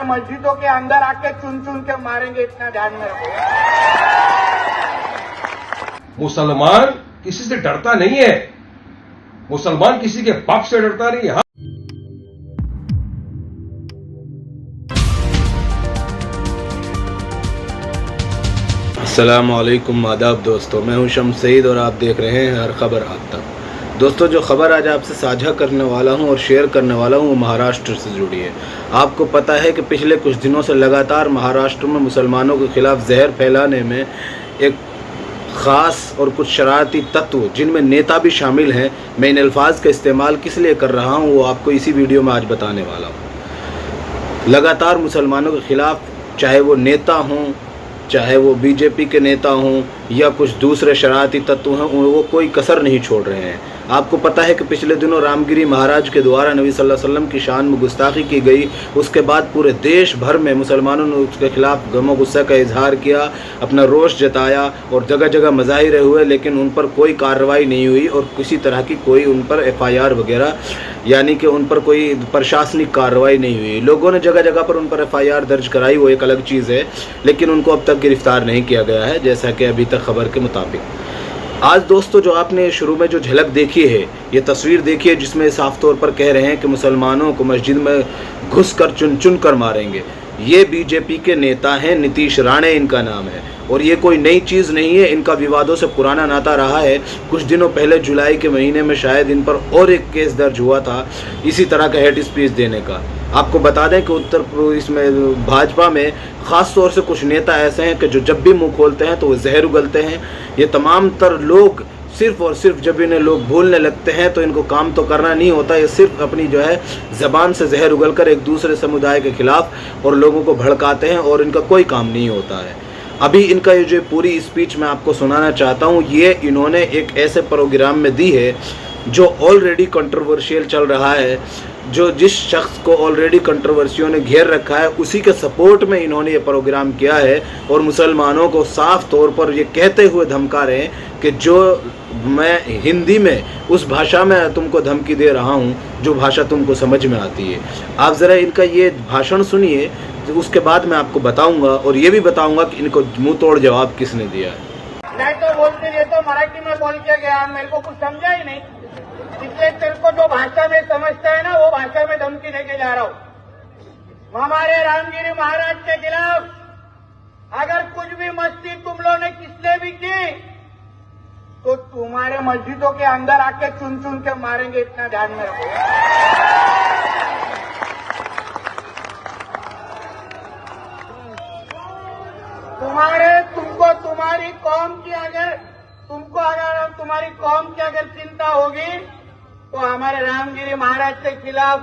मस्जिदों के अंदर आके चुन चुन के मारेंगे, इतना ध्यान में रखो। मुसलमान किसी से डरता नहीं है, मुसलमान किसी के बाप से डरता नहीं है। अस्सलामुअलैकुम, आदाब दोस्तों, मैं हूं शम्स सईद और आप देख रहे हैं हर खबर आज तक। दोस्तों, जो खबर आज आपसे साझा करने वाला हूं और शेयर करने वाला हूं वो महाराष्ट्र से जुड़ी है। आपको पता है कि पिछले कुछ दिनों से लगातार महाराष्ट्र में मुसलमानों के खिलाफ जहर फैलाने में एक ख़ास और कुछ शरारती तत्व, जिनमें नेता भी शामिल हैं, मैं इन अल्फाज का इस्तेमाल किस लिए कर रहा हूँ वो आपको इसी वीडियो में आज बताने वाला हूँ। लगातार मुसलमानों के खिलाफ, चाहे वो नेता हों, चाहे वो बीजेपी के नेता हों या कुछ दूसरे शरारती तत्व हैं, वो कोई कसर नहीं छोड़ रहे हैं। आपको पता है कि पिछले दिनों रामगिरी महाराज के द्वारा नबी सल्लल्लाहु अलैहि वसल्लम की शान में गुस्ताखी की गई। उसके बाद पूरे देश भर में मुसलमानों ने उसके खिलाफ गम और गुस्सा का इजहार किया, अपना रोष जताया और जगह जगह मज़ाहिर हुए, लेकिन उन पर कोई कार्रवाई नहीं हुई और किसी तरह की कोई उन पर FIR वगैरह, यानी कि उन पर कोई प्रशासनिक कार्रवाई नहीं हुई। लोगों ने जगह जगह पर उन पर FIR दर्ज कराई, वो एक अलग चीज़ है, लेकिन उनको अब तक गिरफ्तार नहीं किया गया है, जैसा कि अभी तक खबर के मुताबिक। आज दोस्तों, जो आपने शुरू में जो झलक देखी है, ये तस्वीर देखी है जिसमें साफ तौर पर कह रहे हैं कि मुसलमानों को मस्जिद में घुस कर चुन चुन कर मारेंगे। ये बीजेपी के नेता हैं, नीतीश राणे इनका नाम है, और ये कोई नई चीज़ नहीं है, इनका विवादों से पुराना नाता रहा है। कुछ दिनों पहले जुलाई के महीने में शायद इन पर और एक केस दर्ज हुआ था इसी तरह का हेट स्पीच देने का। आपको बता दें कि उत्तर प्रदेश में भाजपा में ख़ास तौर से कुछ नेता ऐसे हैं कि जो जब भी मुंह खोलते हैं तो वो जहर उगलते हैं। ये तमाम तर लोग सिर्फ़ और सिर्फ जब इन्हें लोग भूलने लगते हैं तो इनको काम तो करना नहीं होता, ये सिर्फ अपनी जो है ज़बान से जहर उगलकर एक दूसरे समुदाय के ख़िलाफ़ और लोगों को भड़काते हैं और इनका कोई काम नहीं होता है। अभी इनका ये जो पूरी स्पीच मैं आपको सुनाना चाहता हूँ, ये इन्होंने एक ऐसे प्रोग्राम में दी है जो ऑलरेडी कंट्रोवर्शियल चल रहा है, जो जिस शख्स को ऑलरेडी कंट्रोवर्सियों ने घेर रखा है उसी के सपोर्ट में इन्होंने ये प्रोग्राम किया है और मुसलमानों को साफ तौर पर ये कहते हुए धमका रहे हैं कि जो मैं हिंदी में उस भाषा में तुमको धमकी दे रहा हूँ जो भाषा तुमको समझ में आती है। आप ज़रा इनका ये भाषण सुनिए, उसके बाद मैं आपको बताऊँगा और ये भी बताऊँगा कि इनको मुँह तोड़ जवाब किसने दिया है। नहीं तो बोलते, ये तो मराठी में बोल के गया, मेरे को कुछ समझा ही नहीं, इसलिए तेरे को जो भाषा में समझता है ना वो भाषा में धमकी देके जा रहा हूँ। हमारे रामगिरी महाराज के खिलाफ अगर कुछ भी मस्ती तुम लोगों ने किसने भी की तो तुम्हारे मस्जिदों के अंदर आके चुन चुन के मारेंगे, इतना ध्यान में रखो। तुमको तुम्हारी कौम की अगर तुम्हारी कौम की अगर चिंता होगी तो हमारे रामगिरी महाराज के खिलाफ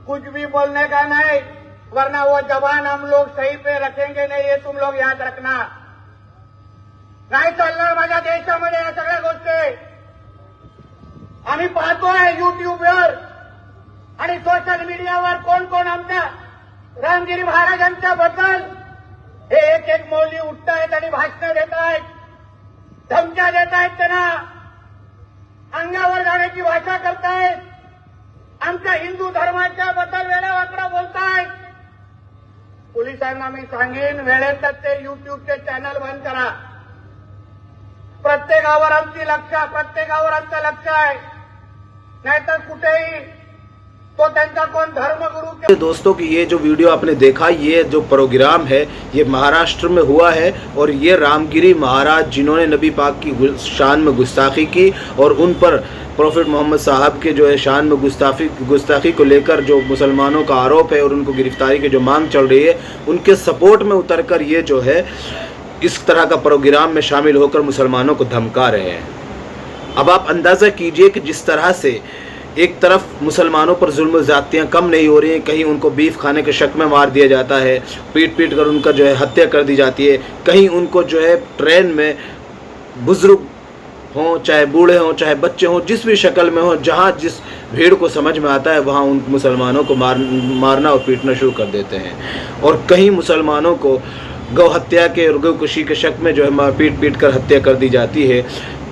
कुछ भी बोलने का नहीं, वरना वो जबान हम लोग सही पे रखेंगे नहीं, ये तुम लोग याद रखना। नाही चालणार माझ्या देशामध्ये या सगळ्या गोष्टी आम्ही पाहतोय युट्यूबवर आणि सोशल मीडियावर कोण कोण आमच्या रामगिरी महाराजांच्या बद्दल हे एक एक मौली उठतायत आणि भाषणं देत आहेत, धमक्या देत आहेत, त्यांना अंगावर जाण्याची भाषा करतायत, आमच्या हिंदू धर्माच्या बद्दल वेडावाकडा बोलतायत। पोलिसांना मी सांगेन, वेळेत ते युट्यूबचे चॅनल बंद करा। प्रत्येकावर आमचं लक्ष आहे, नाहीतर कुठेही तो त्यांचा कोण धर्मगुरु। दोस्तों की ये जो वीडियो आपने देखा, ये जो प्रोग्राम है ये महाराष्ट्र में हुआ है और ये रामगिरी महाराज जिन्होंने नबी पाक की शान में गुस्ताखी की और उन पर प्रॉफिट मोहम्मद साहब के जो है शान में गुस्ताखी को लेकर जो मुसलमानों का आरोप है और उनको गिरफ्तारी की जो मांग चल रही है, उनके सपोर्ट में उतरकर ये जो है इस तरह का प्रोग्राम में शामिल होकर मुसलमानों को धमका रहे हैं। अब आप अंदाज़ा कीजिए कि जिस तरह से एक तरफ मुसलमानों पर जुल्म ज़्यादतियाँ कम नहीं हो रही हैं, कहीं उनको बीफ खाने के शक में मार दिया जाता है, पीट पीट कर उनका जो है हत्या कर दी जाती है, कहीं उनको जो है ट्रेन में बुज़ुर्ग हों, चाहे बूढ़े हों, चाहे बच्चे हों, जिस भी शक्ल में हों, जहाँ जिस भीड़ को समझ में आता है वहाँ उन मुसलमानों को मारना और पीटना शुरू कर देते हैं। और कहीं मुसलमानों को गौ हत्या के और गौकशी के शक में जो है पीट पीट कर हत्या कर दी जाती है।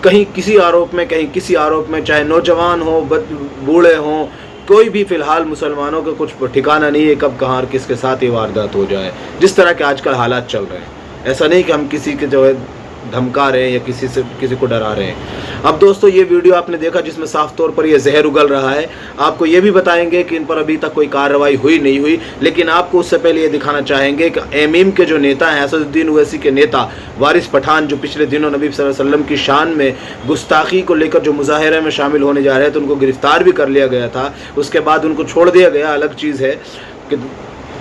कहीं किसी आरोप में, कहीं किसी आरोप में, चाहे नौजवान हो, बूढ़े हों, कोई भी फिलहाल मुसलमानों का कुछ ठिकाना नहीं है कब कहाँ और किसके साथ ये वारदात हो जाए, जिस तरह के आजकल हालात चल रहे हैं। ऐसा नहीं कि हम किसी के जो है धमका रहे हैं या किसी को डरा रहे हैं। अब दोस्तों ये वीडियो आपने देखा जिसमें साफ तौर पर ये जहर उगल रहा है। आपको ये भी बताएंगे कि इन पर अभी तक कोई कार्रवाई हुई नहीं हुई, लेकिन आपको उससे पहले ये दिखाना चाहेंगे कि एमईएम के जो नेता हैं, असदुद्दीन ओवैसी के नेता वारिस पठान, जो पिछले दिनों नबी सल्लल्लाहु अलैहि वसल्लम की शान में गुस्ताखी को लेकर जो मुजाहरे में शामिल होने जा रहे हैं, तो उनको गिरफ्तार भी कर लिया गया था, उसके बाद उनको छोड़ दिया गया, अलग चीज़ है कि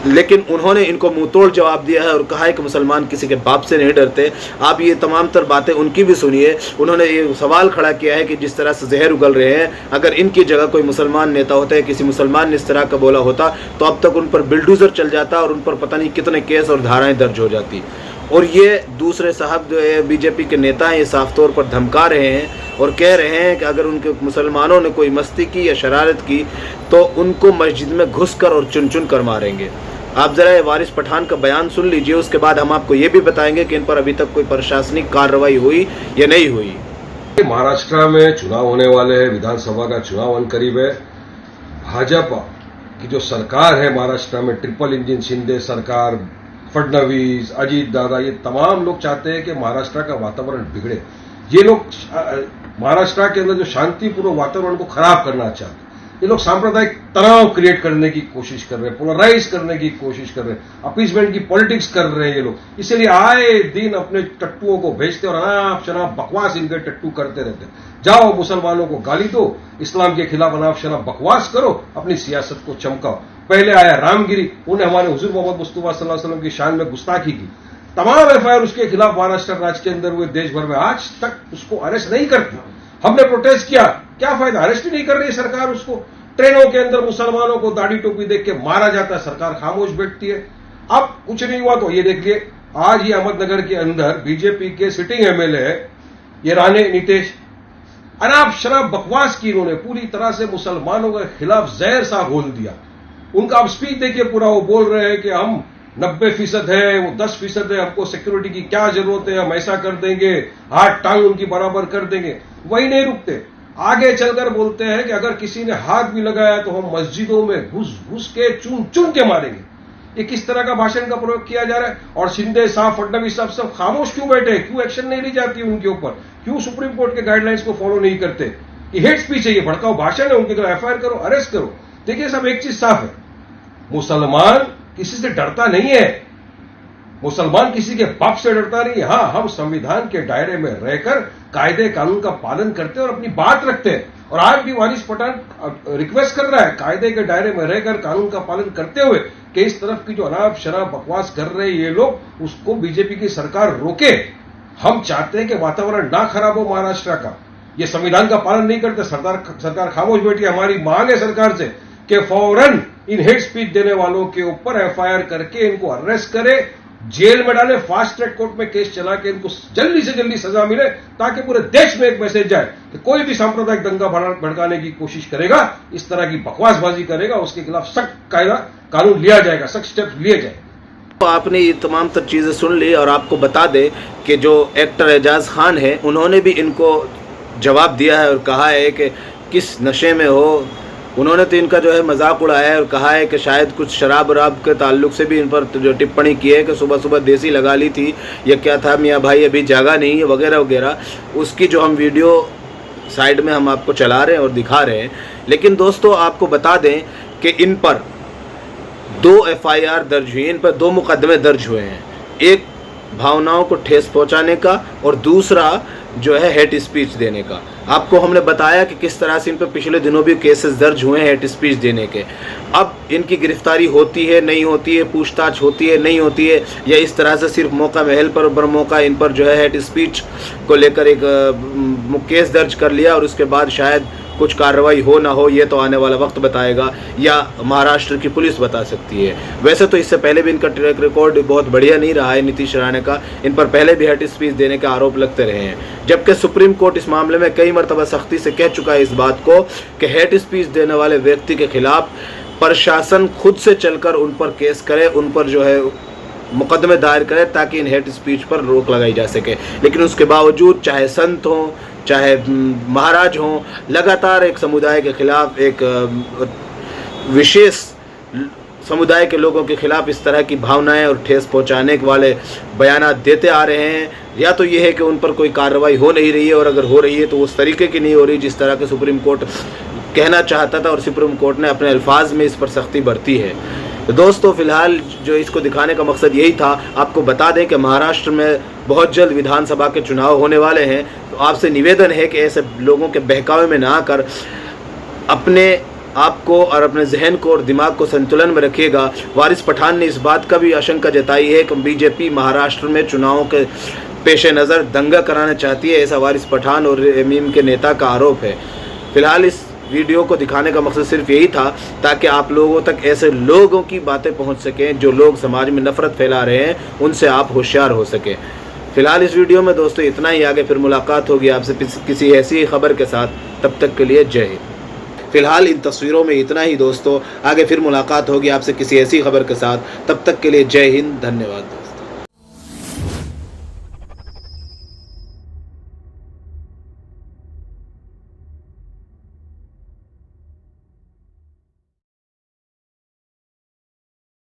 लेकिन उन्होंने इनको मुंहतोड़ जवाब दिया है और कहा है कि मुसलमान किसी के बाप से नहीं डरते। आप ये तमाम तर बातें उनकी भी सुनिए। उन्होंने ये सवाल खड़ा किया है कि जिस तरह से जहर उगल रहे हैं, अगर इनकी जगह कोई मुसलमान नेता होता है, किसी मुसलमान ने इस तरह का बोला होता तो अब तक उन पर बिल्डोजर चल जाता और उन पर पता नहीं कितने केस और धाराएं दर्ज हो जाती। और ये दूसरे साहब जो है बीजेपी के नेता हैं, ये साफ तौर पर धमका रहे हैं और कह रहे हैं कि अगर उनके मुसलमानों ने कोई मस्ती की या शरारत की तो उनको मस्जिद में घुसकर और चुन चुन कर मारेंगे। आप ज़रा ये वारिस पठान का बयान सुन लीजिए, उसके बाद हम आपको ये भी बताएंगे कि इन पर अभी तक कोई प्रशासनिक कार्रवाई हुई या नहीं हुई। महाराष्ट्र में चुनाव होने वाले हैं, विधानसभा का चुनाव अन करीब है। भाजपा की जो सरकार है महाराष्ट्र में, ट्रिपल इंजन शिंदे सरकार, फडणवीस, अजीत दादा, ये तमाम लोग चाहते हैं कि महाराष्ट्र का वातावरण बिगड़े। ये लोग महाराष्ट्र के अंदर जो शांतिपूर्ण वातावरण को खराब करना चाहते हैं। ये लोग सांप्रदायिक तनाव क्रिएट करने की कोशिश कर रहे हैं, पोलराइज करने की कोशिश कर रहे हैं, अपीसमेंट की पॉलिटिक्स कर रहे हैं ये लोग। इसलिए आए दिन अपने टट्टुओं को भेजते और अनाप शनाप बकवास इनके टट्टू करते रहते हैं। जाओ मुसलमानों को गाली दो, इस्लाम के खिलाफ अनाप शनाप बकवास करो, अपनी सियासत को चमकाओ। पहले आया रामगिरी, उन्हें हमारे हुजूर मोहम्मद मुस्तफा सल्लल्लाहु अलैहि वसल्लम की शान में गुस्ताखी की। तमाम एफआईआर उसके खिलाफ महाराष्ट्र राज्य के अंदर हुए, देश भर में, आज तक उसको अरेस्ट नहीं करती। हमने प्रोटेस्ट किया, क्या फायदा, अरेस्ट ही नहीं कर रही सरकार उसको। ट्रेनों के अंदर मुसलमानों को दाढ़ी टोपी देख के मारा जाता है, सरकार खामोश बैठती है। अब कुछ नहीं हुआ तो ये देखिए, आज ही अहमदनगर के अंदर बीजेपी के सिटिंग एमएलए है ये राणे नीतेश, अनाप शराब बकवास की इन्होंने, पूरी तरह से मुसलमानों के खिलाफ जहर सा घोल दिया। उनका अब स्पीच देखिए पूरा, वो बोल रहे हैं कि हम 90% है, वो 10% है, हमको सिक्योरिटी की क्या जरूरत है, हम ऐसा कर देंगे, हाथ टांग उनकी बराबर कर देंगे। वही नहीं रुकते, आगे चलकर बोलते हैं कि अगर किसी ने हाथ भी लगाया तो हम मस्जिदों में घुस घुस के चुन चुन के मारेंगे। ये किस तरह का भाषण का प्रयोग किया जा रहा है। और शिंदे साहब, फडणवीस साहब सब खामोश क्यों बैठे, क्यों एक्शन नहीं ली जाती उनके ऊपर, क्यों सुप्रीम कोर्ट के गाइडलाइंस को फॉलो नहीं करते। ये हेट स्पीच है, ये भड़काऊ भाषण है, उनके खिलाफ एफआईआर करो, अरेस्ट करो। देखिए सब एक चीज साफ है, मुसलमान किसी से डरता नहीं है, मुसलमान किसी के बाप से डरता नहीं। हां, हम संविधान के दायरे में रहकर कायदे कानून का पालन करते हैं और अपनी बात रखते हैं। और आज भी वारिस पठान रिक्वेस्ट कर रहा है, कायदे के दायरे में रहकर कानून का पालन करते हुए, कि इस तरफ की जो अनाप शराब बकवास कर रहे हैं ये लोग, उसको बीजेपी की सरकार रोके। हम चाहते हैं कि वातावरण ना खराब हो महाराष्ट्र का। ये संविधान का पालन नहीं करते, सरकार खामोश बैठी है। हमारी मांग है सरकार से कि फौरन इन हेट स्पीच देने वालों के ऊपर एफआईआर करके इनको अरेस्ट करे, जेल में डाले, फास्ट ट्रैक कोर्ट में केस चला के इनको जल्दी से जल्दी सजा मिले, ताकि पूरे देश में एक मैसेज जाए कि कोई भी सांप्रदायिक दंगा भड़काने की कोशिश करेगा, इस तरह की बकवासबाजी करेगा, उसके खिलाफ सख्त कायदा कानून लिया जाएगा, सख्त स्टेप्स लिए जाएंगे। तो आपने ये तमाम तर चीज़ें सुन ली और आपको बता दें कि जो एक्टर एजाज खान है उन्होंने भी इनको जवाब दिया है और कहा है कि किस नशे में हो। उन्होंने तो इनका जो है मजाक उड़ाया है और कहा है कि शायद कुछ शराब वराब के ताल्लुक से भी इन पर जो टिप्पणी की है कि सुबह सुबह देसी लगा ली थी या क्या था, मियाँ भाई अभी जागा नहीं है वगैरह वगैरह। उसकी जो हम वीडियो साइड में हम आपको चला रहे हैं और दिखा रहे हैं। लेकिन दोस्तों आपको बता दें कि इन पर 2 एफआईआर दर्ज हुई, इन पर 2 मुकदमे दर्ज हुए हैं। एक भावनाओं को ठेस पहुंचाने का और दूसरा जो है हेट स्पीच देने का। आपको हमने बताया कि किस तरह से इन पर पिछले दिनों भी केसेस दर्ज हुए हैं हेट स्पीच देने के। अब इनकी गिरफ्तारी होती है नहीं होती है, पूछताछ होती है नहीं होती है, या इस तरह से सिर्फ मौका महल पर बरमौका इन पर जो है हेट स्पीच को लेकर एक केस दर्ज कर लिया और उसके बाद शायद कुछ कार्रवाई हो ना हो, ये तो आने वाला वक्त बताएगा, या महाराष्ट्र की पुलिस बता सकती है। वैसे तो इससे पहले भी इनका ट्रैक रिकॉर्ड बहुत बढ़िया नहीं रहा है नीतीश राणे का। इन पर पहले भी हेट स्पीच देने के आरोप लगते रहे हैं, जबकि सुप्रीम कोर्ट इस मामले में कई मरतबा सख्ती से कह चुका है इस बात को कि हेट स्पीच देने वाले व्यक्ति के खिलाफ प्रशासन खुद से चलकर उन पर केस करे, उन पर जो है मुकदमे दायर करे, ताकि इन हेट स्पीच पर रोक लगाई जा सके। लेकिन उसके बावजूद चाहे संत हों चाहे महाराज हों, लगातार एक समुदाय के खिलाफ एक विशेष समुदाय के लोगों के खिलाफ इस तरह की भावनाएं और ठेस पहुंचाने वाले बयानात देते आ रहे हैं, या तो ये है कि उन पर कोई कार्रवाई हो नहीं रही है, और अगर हो रही है तो उस तरीके की नहीं हो रही जिस तरह के सुप्रीम कोर्ट कहना चाहता था, और सुप्रीम कोर्ट ने अपने अल्फाज में इस पर सख्ती बरती है। तो दोस्तों फिलहाल जो इसको दिखाने का मकसद यही था। आपको बता दें कि महाराष्ट्र में बहुत जल्द विधानसभा के चुनाव होने वाले हैं, तो आपसे निवेदन है कि ऐसे लोगों के बहकावे में ना आकर अपने आपको और अपने जहन को और दिमाग को संतुलन में रखिएगा। वारिस पठान ने इस बात का भी आशंका जताई है कि बीजेपी महाराष्ट्र में चुनावों के पेश नज़र दंगा कराना चाहती है, ऐसा वारिस पठान और एमएम के नेता का आरोप है। फिलहाल इस वीडियो को दिखाने का मकसद सिर्फ यही था ताकि आप लोगों तक ऐसे लोगों की बातें पहुंच सकें जो लोग समाज में नफरत फैला रहे हैं, उनसे आप होशियार हो सकें। फिलहाल इस वीडियो में दोस्तों इतना ही। आगे फिर मुलाकात होगी आपसे किसी ऐसी खबर के साथ। तब तक के लिए जय हिंद। फिलहाल इन तस्वीरों में इतना ही दोस्तों। आगे फिर मुलाकात होगी आपसे किसी ऐसी खबर के साथ। तब तक के लिए जय हिंद, धन्यवाद।